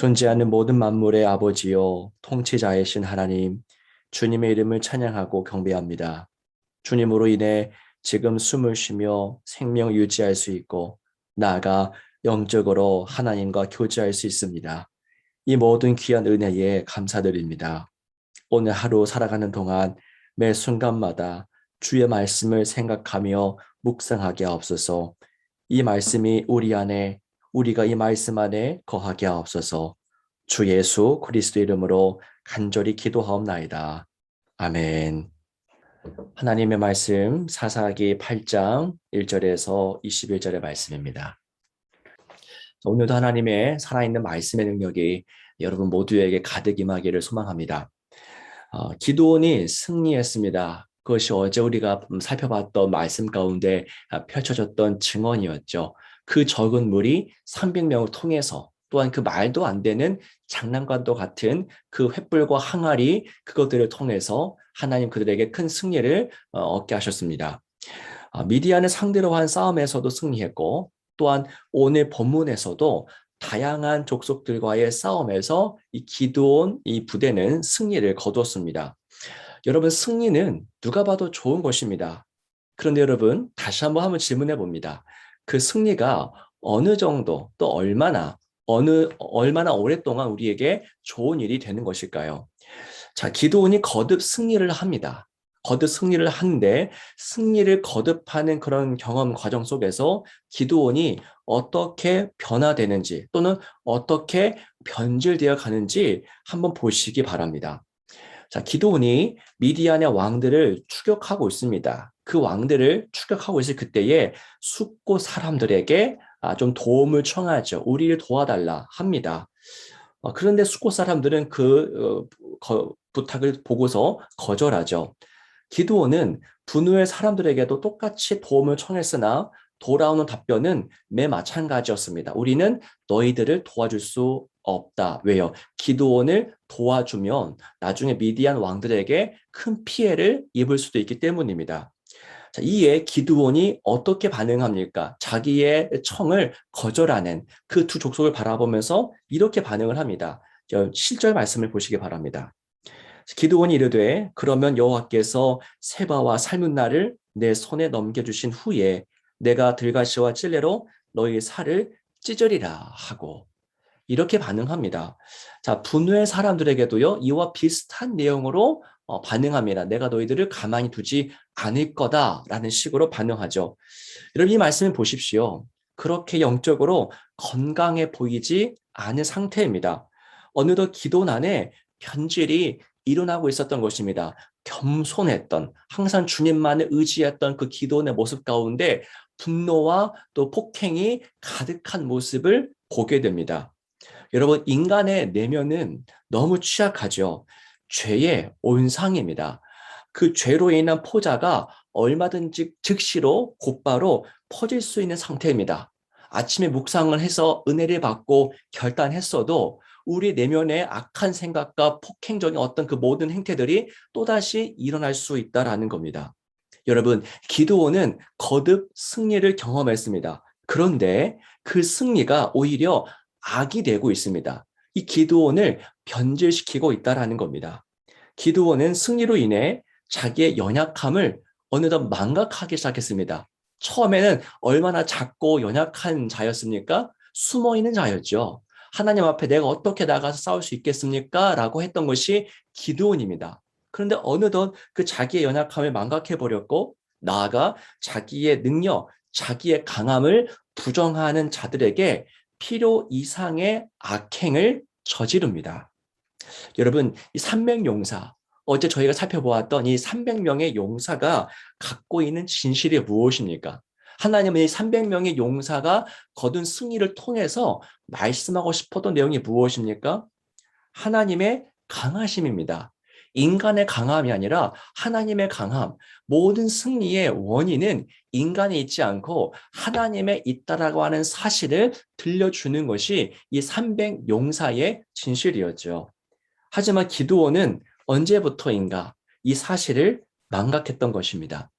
존재하는 모든 만물의 아버지요, 통치자이신 하나님, 주님의 이름을 찬양하고 경배합니다. 주님으로 인해 지금 숨을 쉬며 생명 유지할 수 있고, 나아가 영적으로 하나님과 교제할 수 있습니다. 이 모든 귀한 은혜에 감사드립니다. 오늘 하루 살아가는 동안 매 순간마다 주의 말씀을 생각하며 묵상하게 하옵소서. 이 말씀이 우리 안에, 우리가 이 말씀 안에 거하게 하옵소서. 주 예수 그리스도 이름으로 간절히 기도하옵나이다. 아멘. 하나님의 말씀 사사기 8장 1절에서 21절의 말씀입니다. 오늘도 하나님의 살아있는 말씀의 능력이 여러분 모두에게 가득 임하기를 소망합니다. 기드온이 승리했습니다. 그것이 어제 우리가 살펴봤던 말씀 가운데 펼쳐졌던 증언이었죠. 그 적은 무리 300명을 통해서 또한 그 말도 안 되는 장난감도 같은 그 횃불과 항아리 그것들을 통해서 하나님 그들에게 큰 승리를 얻게 하셨습니다. 미디안을 상대로 한 싸움에서도 승리했고 또한 오늘 본문에서도 다양한 족속들과의 싸움에서 이 기드온 이 부대는 승리를 거두었습니다. 여러분 승리는 누가 봐도 좋은 것입니다. 그런데 여러분 다시 한번 질문해 봅니다. 그 승리가 어느 정도 또 얼마나 오랫동안 우리에게 좋은 일이 되는 것일까요? 자, 기드온이 거듭 승리를 합니다. 거듭 승리를 하는데 승리를 거듭하는 그런 경험 과정 속에서 기드온이 어떻게 변화되는지 또는 어떻게 변질되어 가는지 한번 보시기 바랍니다. 자, 기드온이 미디안의 왕들을 추격하고 있습니다. 그 왕들을 추격하고 있을 그때에 숙고 사람들에게 좀 도움을 청하죠. 우리를 도와달라 합니다. 그런데 숙고 사람들은 부탁을 보고서 거절하죠. 기드온은 분노의 사람들에게도 똑같이 도움을 청했으나 돌아오는 답변은 매 마찬가지였습니다. 우리는 너희들을 도와줄 수 없다. 왜요? 기드온을 도와주면 나중에 미디안 왕들에게 큰 피해를 입을 수도 있기 때문입니다. 자, 이에 기드온이 어떻게 반응합니까? 자기의 청을 거절하는 그 두 족속을 바라보면서 이렇게 반응을 합니다. 7절 말씀을 보시기 바랍니다. 기드온이 이르되 그러면 여호와께서 세바와 살문나를 내 손에 넘겨주신 후에 내가 들가시와 찔레로 너희 살을 찢으리라 하고 이렇게 반응합니다. 자, 분노의 사람들에게도요, 이와 비슷한 내용으로 반응합니다. 내가 너희들을 가만히 두지 않을 거다라는 식으로 반응하죠. 여러분 이 말씀을 보십시오. 그렇게 영적으로 건강해 보이지 않은 상태입니다. 어느덧 기도 안에 변질이 일어나고 있었던 것입니다. 겸손했던, 항상 주님만을 의지했던 그 기도원의 모습 가운데 분노와 또 폭행이 가득한 모습을 보게 됩니다. 여러분, 인간의 내면은 너무 취약하죠. 죄의 온상입니다. 그 죄로 인한 포자가 얼마든지 즉시로 곧바로 퍼질 수 있는 상태입니다. 아침에 묵상을 해서 은혜를 받고 결단했어도 우리 내면의 악한 생각과 폭행적인 어떤 그 모든 행태들이 또다시 일어날 수 있다라는 겁니다. 여러분, 기드온은 거듭 승리를 경험했습니다. 그런데 그 승리가 오히려 악이 되고 있습니다. 이 기드온을 변질시키고 있다라는 겁니다. 기드온은 승리로 인해 자기의 연약함을 어느덧 망각하기 시작했습니다. 처음에는 얼마나 작고 연약한 자였습니까? 숨어있는 자였죠. 하나님 앞에 내가 어떻게 나가서 싸울 수 있겠습니까? 라고 했던 것이 기드온입니다. 그런데 어느덧 그 자기의 연약함을 망각해버렸고 나아가 자기의 능력, 자기의 강함을 부정하는 자들에게 필요 이상의 악행을 저지릅니다. 여러분, 이 삼백용사, 어제 저희가 살펴보았던 이 300명의 용사가 갖고 있는 진실이 무엇입니까? 하나님은 이 300명의 용사가 거둔 승리를 통해서 말씀하고 싶었던 내용이 무엇입니까? 하나님의 강하심입니다. 인간의 강함이 아니라 하나님의 강함, 모든 승리의 원인은 인간에 있지 않고 하나님에 있다라고 하는 사실을 들려주는 것이 이 300용사의 진실이었죠. 하지만 기드온은 언제부터인가 이 사실을 망각했던 것입니다.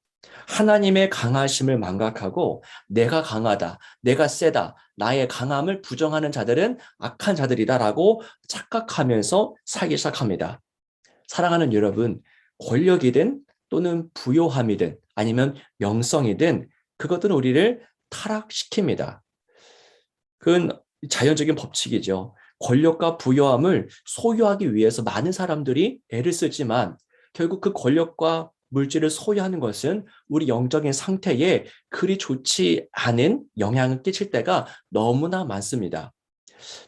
하나님의 강하심을 망각하고 내가 강하다, 내가 세다, 나의 강함을 부정하는 자들은 악한 자들이다라고 착각하면서 살기 시작합니다. 사랑하는 여러분, 권력이든 또는 부요함이든 아니면 명성이든 그것들은 우리를 타락시킵니다. 그건 자연적인 법칙이죠. 권력과 부요함을 소유하기 위해서 많은 사람들이 애를 쓰지만 결국 그 권력과 물질을 소유하는 것은 우리 영적인 상태에 그리 좋지 않은 영향을 끼칠 때가 너무나 많습니다.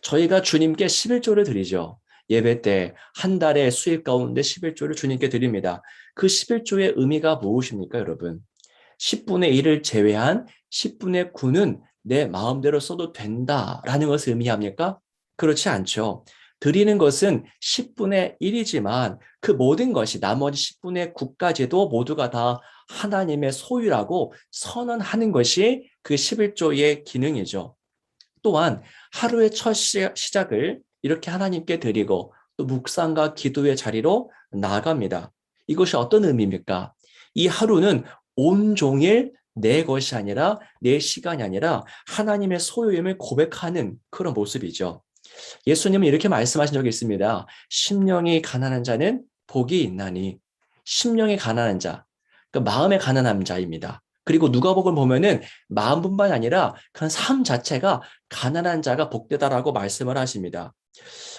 저희가 주님께 11조를 드리죠. 예배 때 한 달의 수입 가운데 11조를 주님께 드립니다. 그 11조의 의미가 무엇입니까, 여러분? 10분의 1을 제외한 10분의 9는 내 마음대로 써도 된다라는 것을 의미합니까? 그렇지 않죠. 드리는 것은 10분의 1이지만 그 모든 것이 나머지 10분의 9까지도 모두가 다 하나님의 소유라고 선언하는 것이 그 11조의 기능이죠. 또한 하루의 첫 시작을 이렇게 하나님께 드리고 또 묵상과 기도의 자리로 나아갑니다. 이것이 어떤 의미입니까? 이 하루는 온종일 내 것이 아니라 내 시간이 아니라 하나님의 소유임을 고백하는 그런 모습이죠. 예수님은 이렇게 말씀하신 적이 있습니다. 심령이 가난한 자는 복이 있나니. 심령이 가난한 자, 그 마음의 가난한 자입니다. 그리고 누가복음 보면은 마음뿐만 아니라 그런 삶 자체가 가난한 자가 복되다라고 말씀을 하십니다.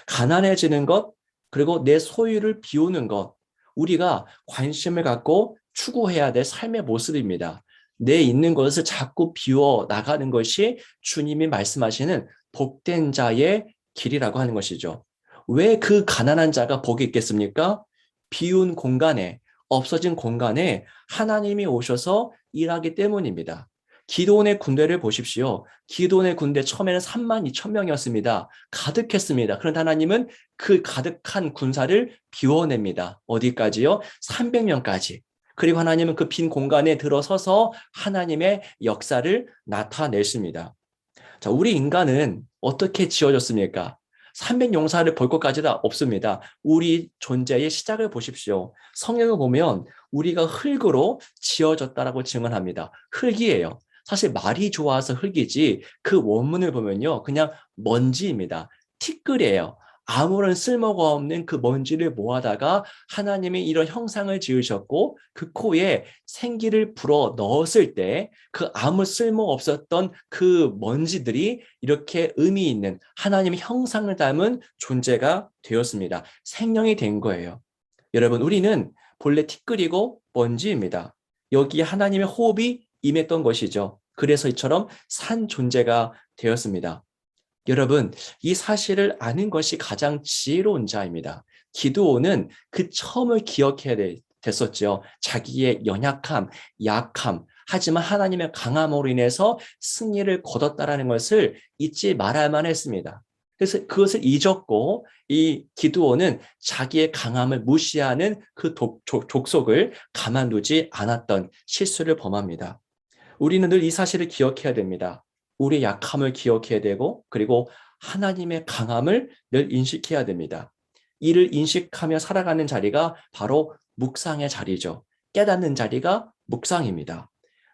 가난해지는 것, 그리고 내 소유를 비우는 것, 우리가 관심을 갖고 추구해야 될 삶의 모습입니다. 내 있는 것을 자꾸 비워 나가는 것이 주님이 말씀하시는 복된 자의 길이라고 하는 것이죠. 왜 그 가난한 자가 복이 있겠습니까? 비운 공간에, 없어진 공간에 하나님이 오셔서 일하기 때문입니다. 기드온의 군대를 보십시오. 기드온의 군대 처음에는 3만 2천 명이었습니다. 가득했습니다. 그런데 하나님은 그 가득한 군사를 비워냅니다. 어디까지요? 300명까지. 그리고 하나님은 그 빈 공간에 들어서서 하나님의 역사를 나타내십니다. 자, 우리 인간은 어떻게 지어졌습니까? 300용사를 볼 것까지는 없습니다. 우리 존재의 시작을 보십시오. 성경을 보면 우리가 흙으로 지어졌다라고 증언합니다. 흙이에요. 사실 말이 좋아서 흙이지 그 원문을 보면요. 그냥 먼지입니다. 티끌이에요. 아무런 쓸모가 없는 그 먼지를 모아다가 하나님이 이런 형상을 지으셨고 그 코에 생기를 불어 넣었을 때 그 아무 쓸모 없었던 그 먼지들이 이렇게 의미 있는 하나님의 형상을 닮은 존재가 되었습니다. 생명이 된 거예요. 여러분, 우리는 본래 티끌이고 먼지입니다. 여기 하나님의 호흡이 임했던 것이죠. 그래서 이처럼 산 존재가 되었습니다. 여러분, 이 사실을 아는 것이 가장 지혜로운 자입니다. 기드온은 그 처음을 기억해야 됐었죠. 자기의 연약함, 약함, 하지만 하나님의 강함으로 인해서 승리를 거뒀다라는 것을 잊지 말아야만 했습니다. 그래서 그것을 잊었고 이 기드온은 자기의 강함을 무시하는 그 족속을 가만두지 않았던 실수를 범합니다. 우리는 늘 이 사실을 기억해야 됩니다. 우리의 약함을 기억해야 되고 그리고 하나님의 강함을 늘 인식해야 됩니다. 이를 인식하며 살아가는 자리가 바로 묵상의 자리죠. 깨닫는 자리가 묵상입니다.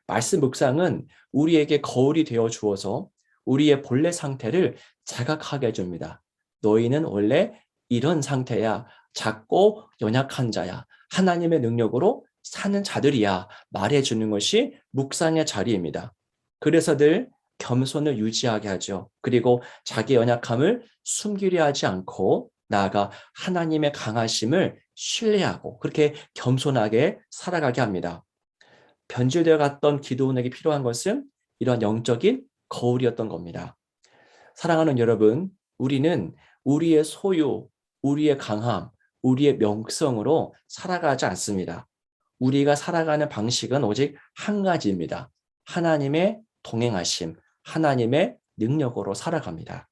말씀 묵상은 우리에게 거울이 되어 주어서 우리의 본래 상태를 자각하게 해줍니다. 너희는 원래 이런 상태야. 작고 연약한 자야. 하나님의 능력으로 사는 자들이야. 말해주는 것이 묵상의 자리입니다. 그래서 늘 겸손을 유지하게 하죠. 그리고 자기 연약함을 숨기려 하지 않고 나아가 하나님의 강하심을 신뢰하고 그렇게 겸손하게 살아가게 합니다. 변질되어 갔던 기도원에게 필요한 것은 이런 영적인 거울이었던 겁니다. 사랑하는 여러분, 우리는 우리의 소유, 우리의 강함, 우리의 명성으로 살아가지 않습니다. 우리가 살아가는 방식은 오직 한 가지입니다. 하나님의 동행하심, 하나님의 능력으로 살아갑니다.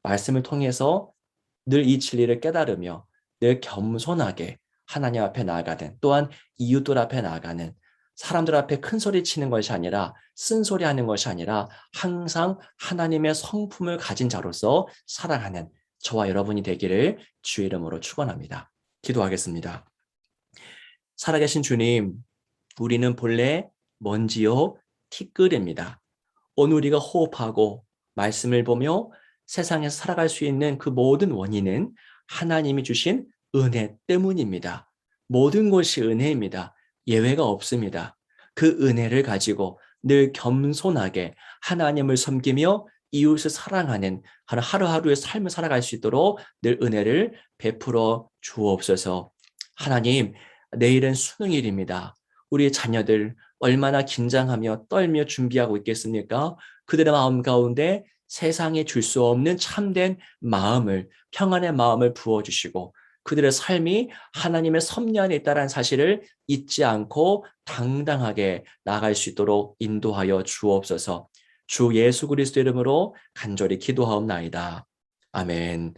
말씀을 통해서 늘 이 진리를 깨달으며 늘 겸손하게 하나님 앞에 나아가는 또한 이웃들 앞에 나아가는 사람들 앞에 큰 소리 치는 것이 아니라 쓴소리 하는 것이 아니라 항상 하나님의 성품을 가진 자로서 살아가는 저와 여러분이 되기를 주의 이름으로 축원합니다. 기도하겠습니다. 살아계신 주님, 우리는 본래 먼지요 티끌입니다. 오늘 우리가 호흡하고 말씀을 보며 세상에서 살아갈 수 있는 그 모든 원인은 하나님이 주신 은혜 때문입니다. 모든 것이 은혜입니다. 예외가 없습니다. 그 은혜를 가지고 늘 겸손하게 하나님을 섬기며 이웃을 사랑하는 하루하루의 삶을 살아갈 수 있도록 늘 은혜를 베풀어 주옵소서. 하나님, 내일은 수능일입니다. 우리 자녀들 얼마나 긴장하며 떨며 준비하고 있겠습니까? 그들의 마음 가운데 세상에 줄 수 없는 참된 마음을, 평안의 마음을 부어주시고 그들의 삶이 하나님의 섭리 안에 있다는 사실을 잊지 않고 당당하게 나아갈 수 있도록 인도하여 주옵소서. 주 예수 그리스도 이름으로 간절히 기도하옵나이다. 아멘.